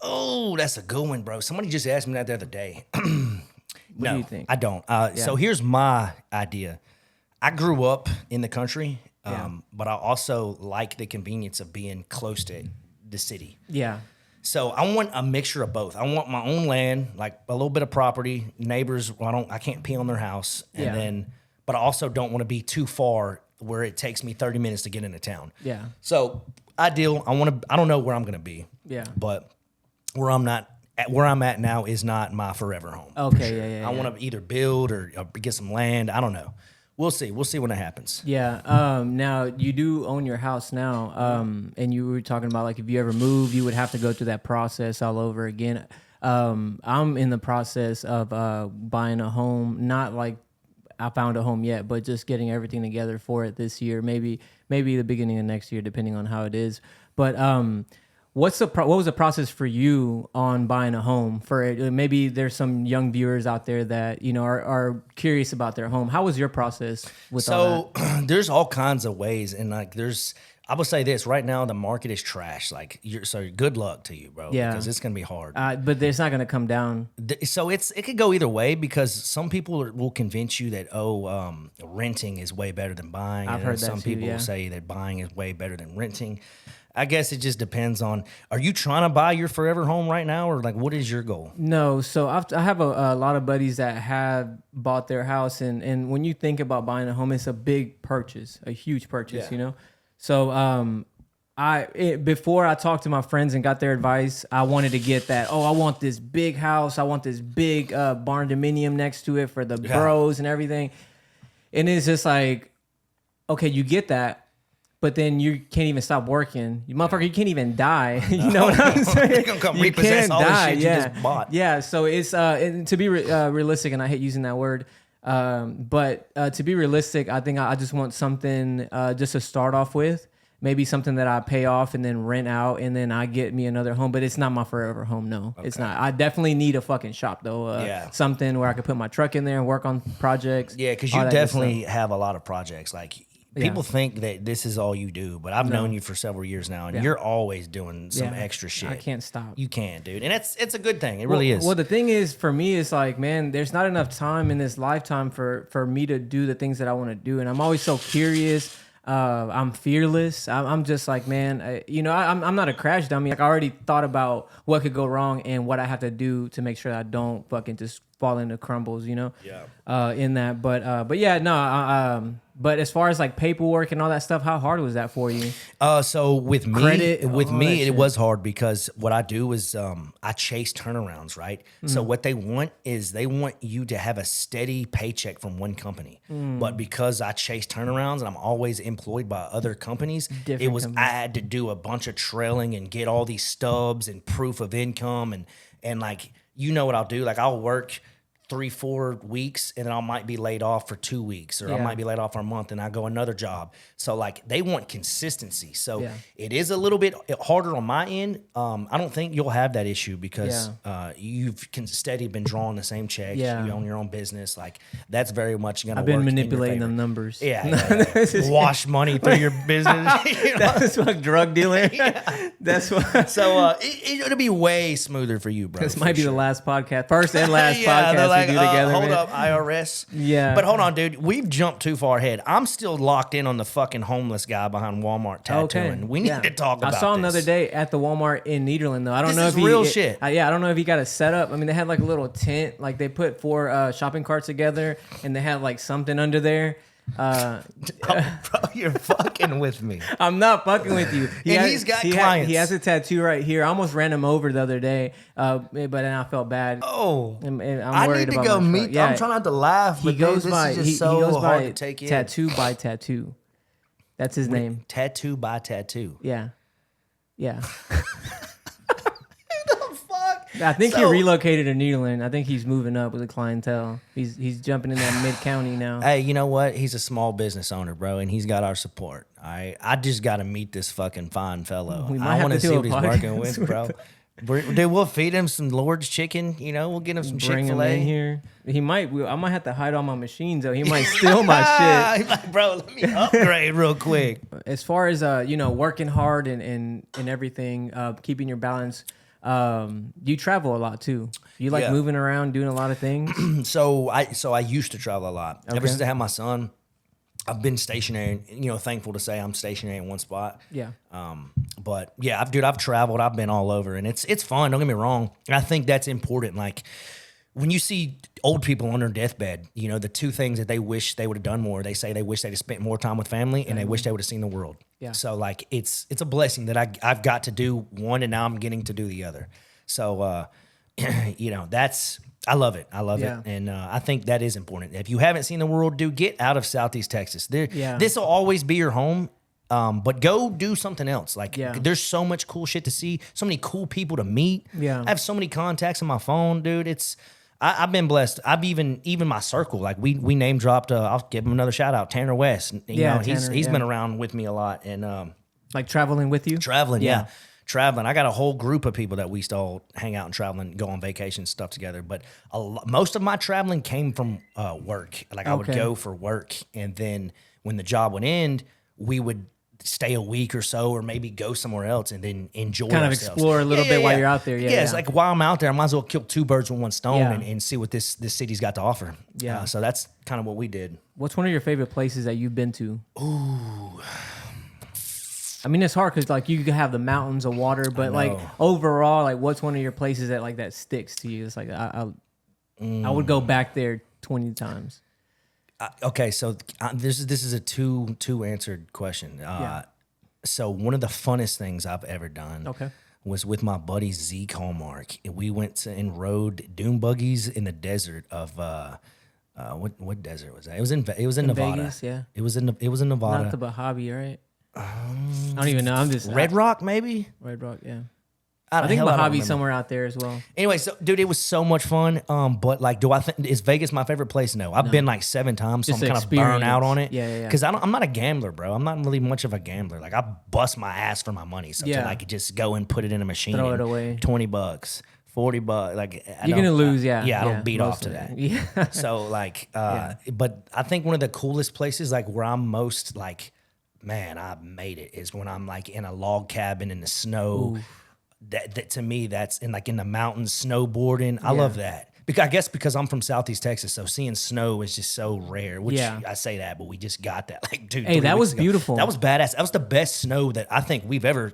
Oh, that's a good one, bro. Somebody just asked me that the other day. What do you think? I don't. So here's my idea. I grew up in the country, but I also like the convenience of being close to the city. Yeah. So I want a mixture of both. I want my own land, like a little bit of property, neighbors. I can't pee on their house, but I also don't want to be too far where it takes me 30 minutes to get into town. Yeah. So ideal. I don't know where I'm gonna be. Yeah. But where I'm at now is not my forever home. Okay. I want to either build or get some land. I don't know. We'll see. We'll see when it happens. Yeah. Now you do own your house now, and you were talking about if you ever move, you would have to go through that process all over again. I'm in the process of buying a home. Not like I found a home yet, but just getting everything together for it this year. Maybe the beginning of next year, depending on how it is. But what was the process for you on buying a home? Maybe there's some young viewers out there that are curious about their home. How was your process with all that? So there's all kinds of ways, and I would say this right now: the market is trash. So good luck to you, bro. Yeah, because it's gonna be hard. But it's not gonna come down. So it could go either way because some people will convince you that renting is way better than buying. I've heard that some too, people will say that buying is way better than renting. I guess it just depends on, are you trying to buy your forever home right now, or what is your goal? No, so I have a lot of buddies that have bought their house, and when you think about buying a home, it's a big purchase, a huge purchase, So before I talked to my friends and got their advice, I wanted to get that. Oh, I want this big house. I want this big barn dominium next to it for the bros and everything. And it's just like, okay, you get that, but then you can't even stop working. You motherfucker, you can't even die. You know what I'm saying? They're gonna come repossess all the shit you just bought. Yeah. So it's and to be realistic, and I hate using that word. But to be realistic, I think I just want something just to start off with. Maybe something that I pay off and then rent out, and then I get me another home. But it's not my forever home. No, it's not. I definitely need a fucking shop though. Something where I could put my truck in there and work on projects. Yeah, because you definitely have a lot of projects. Like people think that this is all you do, but I've known you for several years now, and you're always doing some extra shit. I can't stop. You can, dude, and it's a good thing. It really is. Well, the thing is, for me, it's like, man, there's not enough time in this lifetime for me to do the things that I want to do, and I'm always so curious. I'm fearless. I'm just like, man, I'm not a crash dummy. Like I already thought about what could go wrong and what I have to do to make sure I don't fucking just fall into crumbles, in that. But yeah, no, but as far as like paperwork and all that stuff, how hard was that for you? So with me, Credit, it was hard because what I do is I chase turnarounds, right? Mm-hmm. So what they want is they want you to have a steady paycheck from one company. But because I chase turnarounds and I'm always employed by other companies, I had to do a bunch of trailing and get all these stubs and proof of income and like, you know what I'll do? Like I'll work 3-4 weeks and then I might be laid off for 2 weeks or I might be laid off for a month and I go another job. So like they want consistency. So it is a little bit harder on my end. I don't think you'll have that issue because you've steady been drawing the same check. You own your own business. Like that's very much going to work. I've been manipulating them numbers. Wash money through your business. That's what drug dealer. That's what. So it'll be way smoother for you, bro. This might be the last podcast. First and last podcast. Like, hold up, IRS. Yeah. But hold on, dude. We've jumped too far ahead. I'm still locked in on the fucking homeless guy behind Walmart tattooing. We need to talk about this. I saw him the other day at the Walmart in Nederland, though. I don't know if real shit. I don't know if he got a setup. I mean, they had like a little tent. Like they put 4 shopping carts together and they had like something under there. Bro, you're fucking with me. I'm not fucking with you. He's got clients. He has a tattoo right here. I almost ran him over the other day, but then I felt bad. Oh, and I'm worried about go meet. Yeah, I'm trying not to laugh. But he goes by. He goes by Tattoo by Tattoo. That's his name. Tattoo by Tattoo. Yeah. Fuck. I think he relocated to Nederland. I think he's moving up with the clientele. He's jumping in that mid county now. Hey, you know what? He's a small business owner, bro, and he's got our support. I just got to meet this fucking fine fellow. I want to see what he's working with, bro. Dude, we'll feed him some Lord's chicken. We'll get him some Chick-fil-A. Bring him in here. He might. I might have to hide all my machines though. He might steal my shit. He's like, bro, let me upgrade real quick. As far as working hard and everything, keeping your balance. You travel a lot too. You like moving around, doing a lot of things. So I used to travel a lot. Okay. Ever since I had my son, I've been stationary. Thankful to say I'm stationary in one spot. Yeah. But yeah, I've traveled. I've been all over, and it's fun. Don't get me wrong. And I think that's important. Like when you see old people on their deathbed, the 2 things that they wish they would have done more. They say they wish they'd have spent more time with family, and they wish they would have seen the world. Yeah. So like it's a blessing that I've got to do one, and now I'm getting to do the other. So I love it. I love it, and I think that is important. If you haven't seen the world, get out of Southeast Texas. This will always be your home. But go do something else. Like there's so much cool shit to see, so many cool people to meet. Yeah. I have so many contacts on my phone, dude. I've been blessed. I've even my circle, like we name dropped, I'll give him another shout out, Tanner West. He's been around with me a lot and like traveling with you? Traveling, yeah. Traveling. I got a whole group of people that we used to all hang out and travel and go on vacation and stuff together. But most of my traveling came from work. Like I would go for work, and then when the job would end, we would stay a week or so, or maybe go somewhere else and then enjoy kind ourselves. Of explore a little bit while you're out there. It's like while I'm out there, I might as well kill 2 birds with one stone and see what this city's got to offer. Yeah. So that's kind of what we did. What's one of your favorite places that you've been to? Ooh. I mean, it's hard because like you have the mountains of water, but like overall, like what's one of your places that like that sticks to you? It's like I would go back there 20 times. Okay, so this is a two answered question. So one of the funnest things I've ever done Okay. was with my buddy Zeke Hallmark. We went and rode dune buggies in the desert of what desert was that? It was in Nevada. Vegas, yeah. It was in Nevada. Not the Mojave, right? I don't even know. I'm just Red Rock, maybe. Red Rock, yeah. I I think don't Mojave's remember. somewhere out there as well. Anyway, so dude, it was so much fun. But like, do I think is Vegas my favorite place? No, I've been like 7 times, so Just I'm the kind of burned out on it. experience. Yeah. Because I'm not a gambler, bro. I'm not really much of a gambler. Like I bust my ass for my money, so to Yeah. like just go and put it in a machine, Throw it and away. $20, $40, like You're gonna lose, yeah. I don't beat off to mostly. that. Yeah. So like, but I think one of the coolest places, like where I'm most like, man, I made it, is when I'm like in a log cabin in the snow. That to me, that's in like in the mountains, snowboarding. I love that. Because I'm from Southeast Texas, so seeing snow is just so rare. Which I say that, but we just got that. Like, dude, Hey, 3 that weeks was ago. beautiful. That was badass. That was the best snow that I think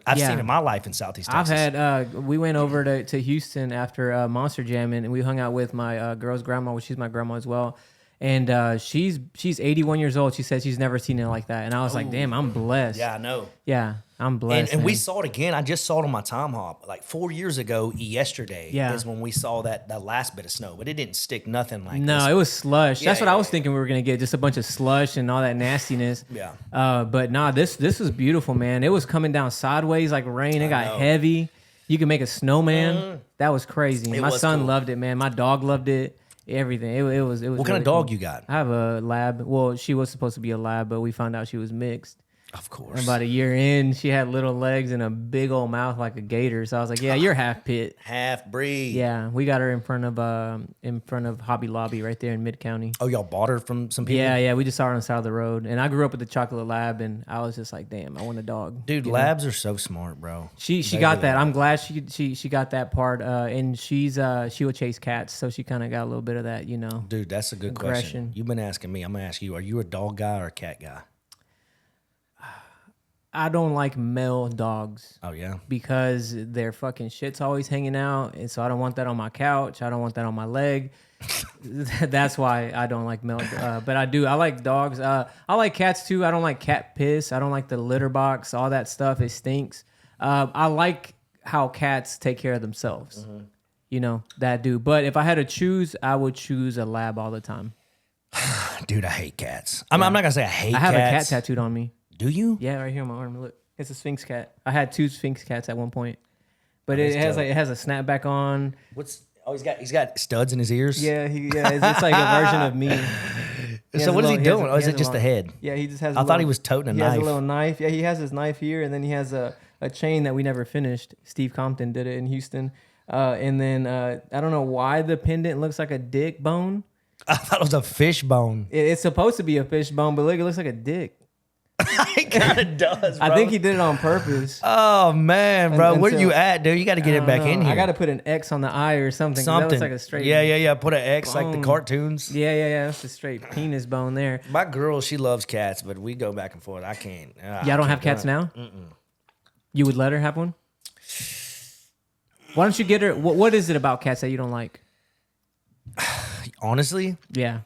I've seen in my life in Southeast I've Texas. had we went over to Houston after Monster Jamming, and we hung out with my girl's grandma, which she's my grandma as well. And she's 81 years old. She said she's never seen it like that. And I was like, damn, I'm blessed. Yeah, I know. Yeah, I'm blessed. And we man. saw it again. I just saw it on my time hop like 4 years ago. Yesterday Yeah. is when we saw that last bit of snow, but it didn't stick nothing like No, this. it was slush. That's what yeah, I was thinking we were gonna get, just a bunch of slush and all that nastiness. Yeah. But nah, this was beautiful, man. It was coming down sideways like rain. It got know. heavy. You could make a snowman. That was crazy. It My was son cool. loved it, man. My dog loved it. Everything. It was. What kind of dog you got? I have a lab. Well, she was supposed to be a lab, but we found out she was mixed. Of course. About a year in, she had little legs and a big old mouth like a gator. So I was like, "Yeah, you're half pit." Half breed. Yeah, we got her in front of Hobby Lobby right there in Mid County. Oh, y'all bought her from some people? Yeah, we just saw her on the side of the road. And I grew up with the chocolate lab, and I was just like, "Damn, I want a dog." Dude, You know? labs are so smart, bro. She They got really that. are. I'm glad she got that part. And she will chase cats, so she kind of got a little bit of that, you know. Dude, that's a good question. Aggression. You've been asking me. I'm gonna ask you: are you a dog guy or a cat guy? I don't like male dogs Oh yeah. because their fucking shit's always hanging out, and so I don't want that on my couch. I don't want that on my leg. That's why I don't like male. But I do. I like dogs. I like cats too. I don't like cat piss. I don't like the litter box. All that stuff. It stinks. I like how cats take care of themselves. You know, that do. But if I had to choose, I would choose a lab all the time. Dude, I hate cats. I'm not gonna say I hate I have cats. a cat tattooed on me. Do you? Yeah, right here on my arm. Look, it's a Sphinx cat. I had 2 Sphinx cats at one point, but that's it dope. has a snapback on. What's he's got studs in his ears? Yeah, it's like a version of me. So what is he doing? Oh, is it just the head? Yeah, he just has. I thought he was toting a He knife. has a little knife. Yeah, he has his knife here, and then he has a chain that we never finished. Steve Compton did it in Houston, and then I don't know why the pendant looks like a dick bone. I thought it was a fish bone. It's supposed to be a fish bone, but look, it looks like a dick. It kind of does, bro. I think he did it on purpose. Oh man, bro, where until- you at, dude? You got to get it back in here. I got to put an X on the eye or something. 'Cause something. That looks like a straight. Yeah. Put an X like the bone. cartoons. Yeah. That's a straight penis bone there. My girl, she loves cats, but we go back and forth. I can't. Y'all don't have cats now? You would let her have one? Why don't you get her? What is it about cats that you don't like? Honestly, Yeah.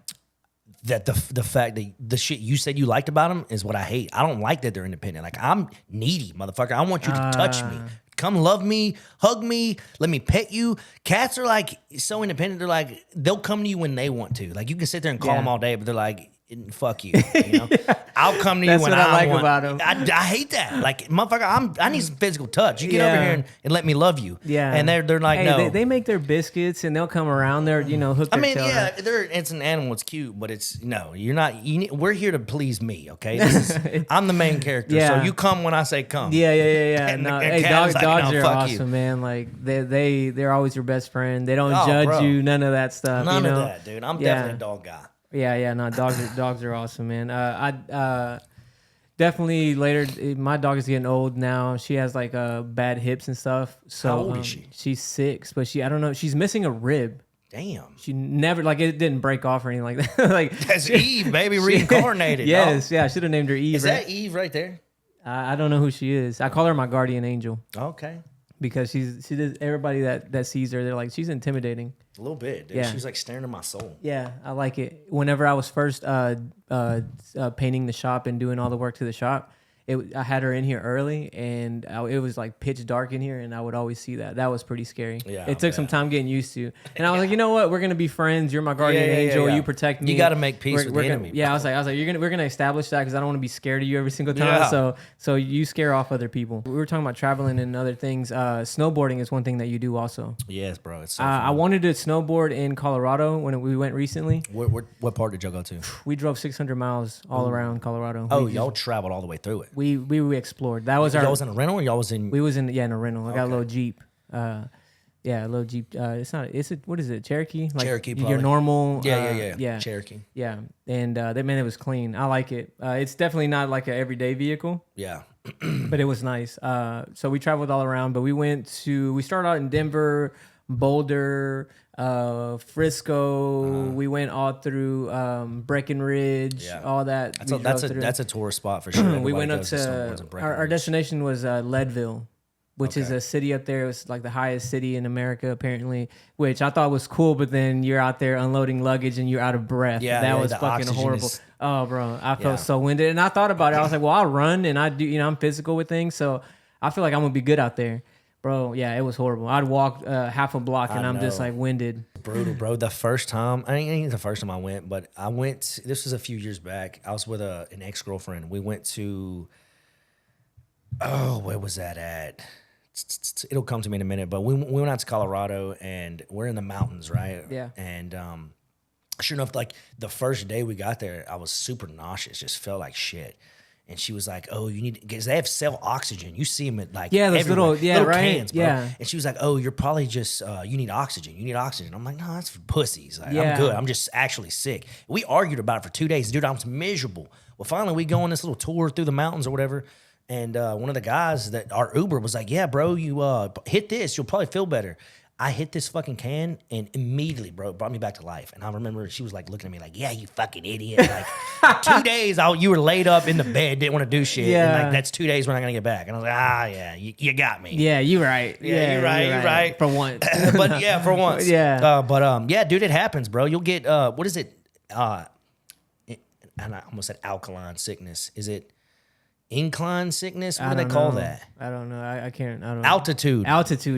that the fact that the shit you said you liked about them is what I hate. I don't like that they're independent. Like, I'm needy, motherfucker. I want you to touch me. Come love me, hug me, let me pet you. Cats are like so independent. They're like, they'll come to you when they want to. Like, you can sit there and call Yeah. them all day, but they're like, fuck you. You know? I'll come to you That's when what I like want. about 'em. I hate that. Like, motherfucker, I need some physical touch. You get over Yeah. here and let me love you. Yeah. And they're like, hey, no. they make their biscuits and they'll come around there, hook I their mean, tail yeah, out. it's an animal. It's cute, but it's no. You're not. We're here to please me. Okay, I'm the main character. Yeah. So you come when I say come. Yeah. And No, the hey, cat's dogs like, no, are fuck you. awesome, man. Like they're always your best friend. They don't Oh, judge bro. you, none of that stuff. None you know? of that, dude. I'm Yeah. definitely a dog guy. Yeah. No, dogs are awesome, man. I definitely later. My dog is getting old now. She has like bad hips and stuff. So How old is she? She's 6, but I don't know. She's missing a rib. Damn. She never it didn't break off or anything like that. Like That's Eve, baby, reincarnated. yes, dog. yeah. I should have named her Eve. Is right? that Eve right there? I don't know who she is. I call her my guardian angel Okay. because she does everybody that sees her. They're like, she's intimidating. A little bit, dude. Yeah. She's like staring at my soul. Yeah, I like it. Whenever I was first painting the shop and doing all the work to the shop, I had her in here early, and it was like pitch dark in here, and I would always see that. That was pretty scary. Yeah, it took some time getting used to. And I was like, you know what? We're gonna be friends. You're my guardian angel. You protect me. You got to make peace with the enemy. Yeah, I was like, we're gonna establish that because I don't want to be scared of you every single time. Yeah. So you scare off other people. We were talking about traveling and other things. Snowboarding is one thing that you do also. Yes, bro. It's so I wanted to snowboard in Colorado when we went recently. What part did y'all go to? We drove 600 miles all around Colorado. Oh, y'all traveled all the way through it. We explored. That was Y'all was in a rental, or y'all was in? We was in a rental. I got a little Jeep. A little Jeep. What is it? Cherokee? Like Cherokee, your probably. normal. Yeah. Cherokee. Yeah, and it was clean. I like it. It's definitely not like an everyday vehicle. Yeah. But it was nice. So we traveled all around. But we started out in Denver, Boulder, Frisco. We went all through Breckenridge, all that. That's a tourist spot for sure. We went up to our destination was Leadville, which is a city up there. It was like the highest city in America, apparently, which I thought was cool. But then you're out there unloading luggage and you're out of breath. That was fucking horrible. Oh, bro, I felt so winded. And I thought about it. I was like, well, I'll run and I do, I'm physical with things. So I feel like I'm going to be good out there. Bro, yeah, it was horrible. I'd walk half a block and I'm just like winded. Brutal, bro. The first time, I think the first time I went, but this was a few years back. I was with an ex-girlfriend. We went to, where was that at? It'll come to me in a minute, but we went out to Colorado and we're in the mountains, right? Yeah. And sure enough, like the first day we got there, I was super nauseous, just felt like shit. And she was like, "Oh, you need," because they sell oxygen. You see them at like those little cans, bro. Yeah. And she was like, "Oh, you're probably just you need oxygen. You need oxygen." I'm like, "No, that's for pussies. Like, I'm good. I'm just actually sick." We argued about it for 2 days, dude. I was miserable. Well, finally, we go on this little tour through the mountains or whatever, and one of the guys that our Uber was like, "Yeah, bro, you hit this, you'll probably feel better." I hit this fucking can and immediately, bro, it brought me back to life. And I remember she was like looking at me like, "Yeah, you fucking idiot." Like 2 days you were laid up in the bed, didn't want to do shit. Yeah. And like, that's 2 days we're not going to get back. And I was like, yeah, you got me. Yeah, you're right. Yeah, you're right. For once. But yeah, for once. Yeah. Yeah, dude, it happens, bro. You'll get, what is it? And I almost said alkaline sickness. Is it incline sickness? What do they call that? I don't know. I can't. I don't know. Altitude.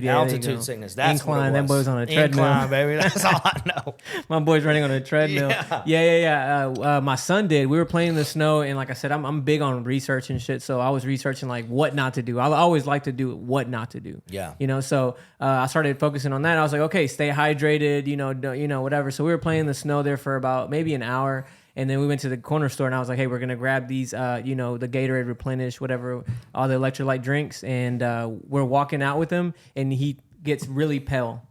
Yeah. Altitude sickness. That's incline. What it was. Them boys on a treadmill. Incline, baby. That's all I know. My boy's running on a treadmill. Yeah. My son did. We were playing in the snow, and like I said, I'm big on research and shit. So I was researching like what not to do. I always like to do what not to do. Yeah. So I started focusing on that. I was like, okay, stay hydrated. Whatever. So we were playing in the snow there for about maybe an hour. And then we went to the corner store, and I was like, "Hey, we're gonna grab these, the Gatorade Replenish, whatever, all the electrolyte drinks." And we're walking out with him, and he gets really pale,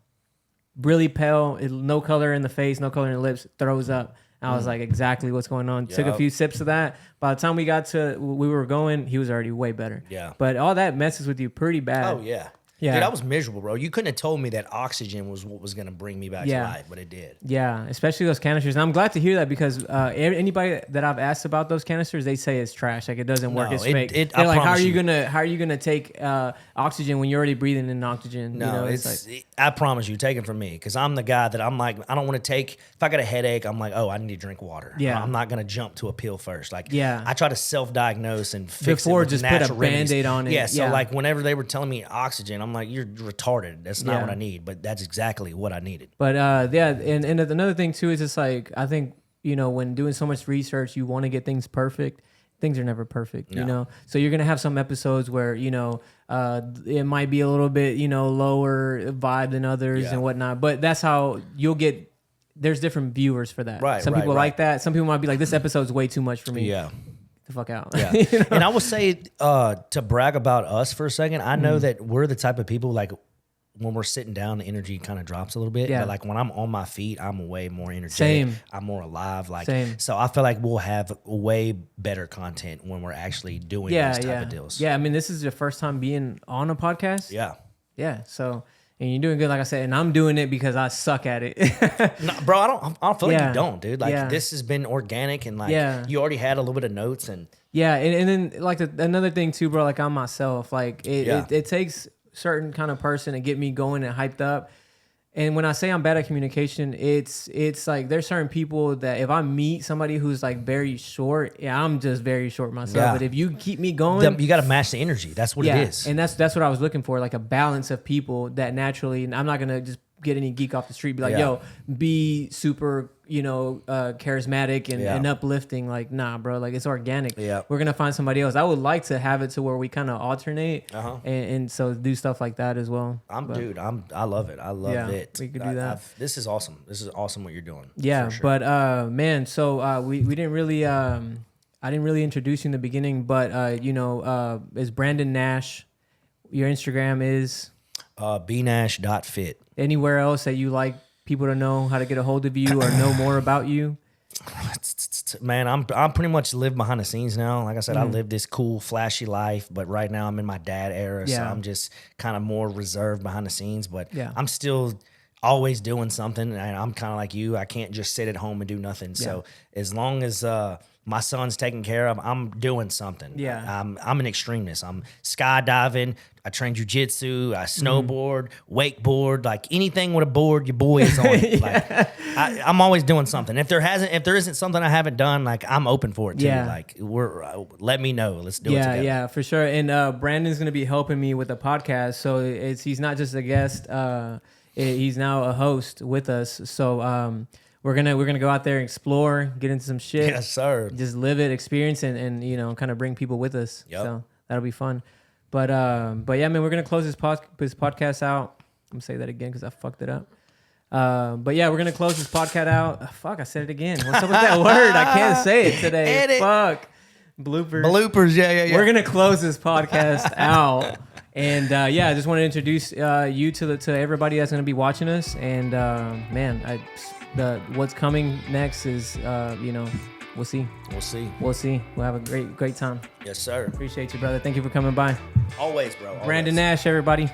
no color in the face, no color in the lips, throws up. I was like, exactly what's going on. Yep. Took a few sips of that. By the time we got to we were going, he was already way better. Yeah. But all that messes with you pretty bad. Oh yeah. Yeah. Dude, I was miserable, bro. You couldn't have told me that oxygen was what was going to bring me back to life, but it did. Yeah, especially those canisters. And I'm glad to hear that because anybody that I've asked about those canisters, they say it's trash. Like it doesn't work. It's fake. They're like, how are you gonna take oxygen when you're already breathing in oxygen? No, it's like, I promise you, take it from me because I'm the guy that I'm like, I don't want to take. If I got a headache, I'm like, oh, I need to drink water. Yeah, I'm not gonna jump to a pill first. Like, yeah, I try to self-diagnose and fix before it with just natural put a Band-Aid on it. Yeah, so like whenever they were telling me oxygen, I'm like, you're retarded. That's not what I need, but that's exactly what I needed. But and another thing too is it's like I think when doing so much research, you want to get things perfect. Things are never perfect, So you're gonna have some episodes where it might be a little bit lower vibe than others and whatnot. But that's how you'll get. There's different viewers for that. Right. Some people like that. Some people might be like, this episode's way too much for me. Yeah. The fuck out. Yeah. And I will say to brag about us for a second. I know that we're the type of people like. When we're sitting down, the energy kind of drops a little bit. Yeah. But like when I'm on my feet, I'm way more energetic. Same. I'm more alive. Like, Same. So I feel like we'll have way better content when we're actually doing these type of deals. Yeah. I mean, this is your first time being on a podcast. Yeah. Yeah. So, and you're doing good, like I said, and I'm doing it because I suck at it. No, bro, I don't feel like you don't, dude. Like this has been organic and like you already had a little bit of notes and. Yeah. And then like another thing too, bro, like I'm myself, like it takes certain kind of person to get me going and hyped up. And when I say I'm bad at communication, it's like there's certain people that if I meet somebody who's like very short, I'm just very short myself. Yeah. But if you keep me going, You got to match the energy. That's what it is. And that's what I was looking for, like a balance of people that naturally. And I'm not gonna just get any geek off the street, be like, yo, be super, charismatic and uplifting. Like, nah, bro, like it's organic. Yeah. We're going to find somebody else. I would like to have it to where we kind of alternate and so do stuff like that as well. I love it. I love it. We could do that. This is awesome. This is awesome what you're doing. Yeah. Sure. But, man, so we didn't really, I didn't really introduce you in the beginning, but, is Brandon Nash. Your Instagram is? BNash.fit. Anywhere else that you like people to know how to get a hold of you or know more about you? Man, I'm pretty much live behind the scenes now. Like I said, I live this cool, flashy life, but right now I'm in my dad era, so I'm just kind of more reserved behind the scenes. But I'm still always doing something, and I'm kind of like you. I can't just sit at home and do nothing. So as long as my son's taken care of, I'm doing something. Yeah. I'm an extremist. I'm skydiving. I train jujitsu. I snowboard, wakeboard, like anything with a board, your boy is on it. Like I'm always doing something. If there isn't something I haven't done, like I'm open for it too. Yeah. Like let me know. Let's do it together. Yeah, for sure. And Brandon's gonna be helping me with the podcast, so he's not just a guest. He's now a host with us. So we're gonna go out there and explore, get into some shit. Yes, sir. Just live it, experience, and kind of bring people with us. Yep. So that'll be fun. But yeah, man, we're gonna close this podcast out. I'm gonna say that again because I fucked it up. But yeah, we're gonna close this podcast out. Fuck, I said it again. What's up with that word? I can't say it today. Edit. Fuck. Bloopers. Yeah. We're gonna close this podcast out. And I just want to introduce you to everybody that's gonna be watching us. And man, what's coming next is we'll see. We'll have a great time. Yes, sir. Appreciate you, brother. Thank you for coming by. Always, bro. Always. Brandon Nash, everybody.